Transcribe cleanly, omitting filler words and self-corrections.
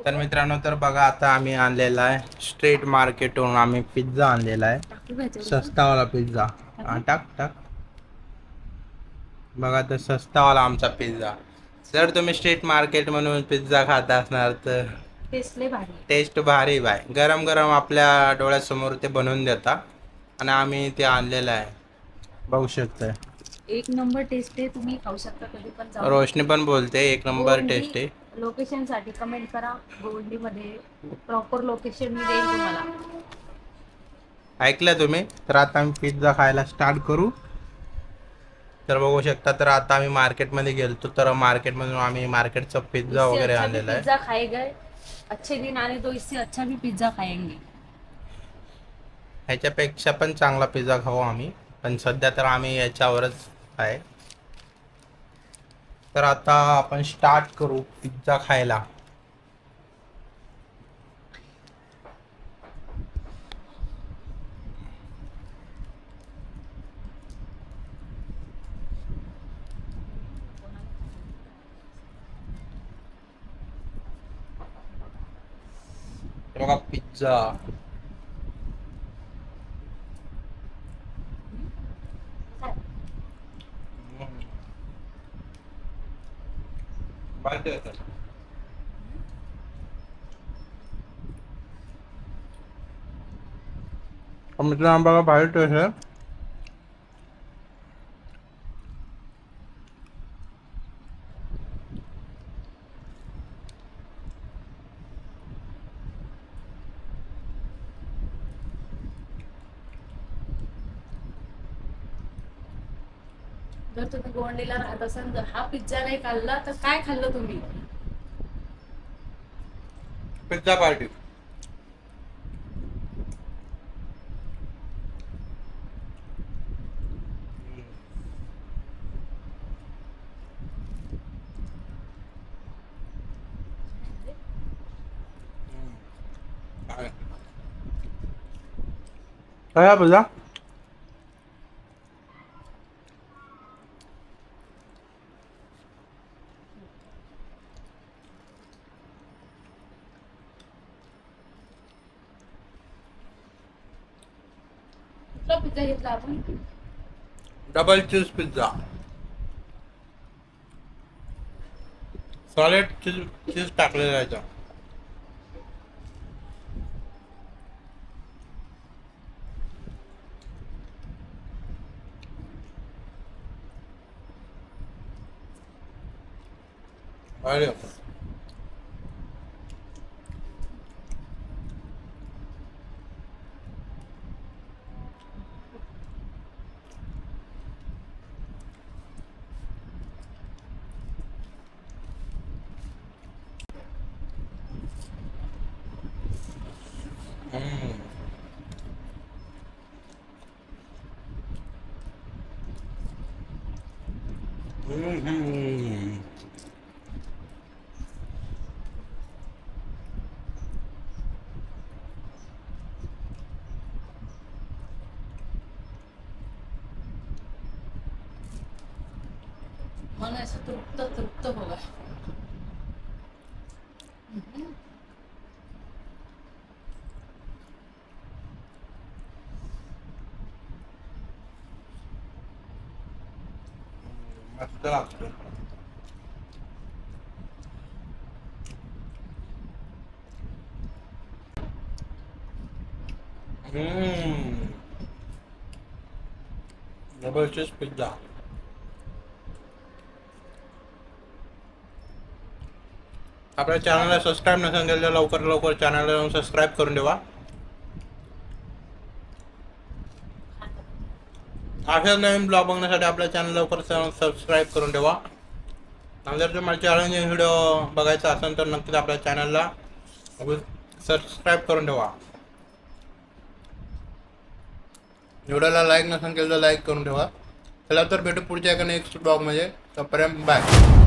तर मित्रांनो, तर बघा आता आम्ही आणलेला आहे स्ट्रीट मार्केटहून आम्ही पिझ्झा आणलेला आहे, सस्तावाला पिझ्झा. हा, टाक टाक. बघा तर सस्तावाला आमचा पिझ्झा. जर तुम्ही स्ट्रीट मार्केट म्हणून पिझ्झा खात असणार तर टेस्ट भारी बाय. गरम गरम आपल्या डोळ्यासमोर ते बनवून देता आणि आम्ही ते आणलेलं आहे, बघू शकतोय. एक नंबर टेस्ट आहे, तुम्ही खाऊ शकता कधी पण जाऊन. रोशनी पण बोलते एक नंबर टेस्ट आहे. लोकेशन साठी कमेंट करा. गोवंडी मध्ये प्रॉपर लोकेशन मी देईन तुम्हाला. ऐकलं तुम्ही? तर आता आम्ही पिझ्झा खायला स्टार्ट करू. तर बघू शकता, तर आता आम्ही मार्केटमध्ये गेलतो, तर मार्केटमधून आम्ही मार्केटचा पिझ्झा इससे वगैरे अच्छा भी आणलेला आहे. पिज्जा खाए गए, अच्छे दिन आने तो इससे अच्छा भी पिज्जा खाएंगे. ह्याच्यापेक्षा पण चांगला पिझ्झा खाऊ आम्ही, पण सध्या तर आम्ही याच्यावरच आहे. तर आता आपण स्टार्ट करू पिझ्झा खायला. हे बघा पिझ्झा. मित्रांनो बघा, भारी टेस्ट आहे. जर तुम्ही गोवंडीला राहत असाल, जर हा पिझ्झा नाही खाल्ला तर काय खाल्लं तुम्ही? Pizza party. काय पिझ्झा? कुठला पिझ्झा घेतला आपण? Double cheese pizza. सॉलिड चीज चीज टाकलेलं आहे. अरे मन असं तृप्त तृप्त बघा. मस्त लागतं. Double cheese pizza. आपल्या चॅनलला सबस्क्राईब नसेल केलं तर लवकर लवकर चॅनलला जाऊन सबस्क्राईब करून ठेवा. अशाच नवीन ब्लॉग बघण्यासाठी आपल्या चॅनल लवकर सबस्क्राईब करून ठेवा. आणि जर तुम्हाला चॅलेंजिंग व्हिडिओ बघायचा असेल तर नक्कीच आपल्या चॅनलला सबस्क्राईब करून ठेवा. व्हिडिओला लाईक नसेल केलं तर लाईक करून ठेवा. चला तर भेटू पुढच्या एका नेक्स्ट ब्लॉगमध्ये. तोपर्यंत बाय.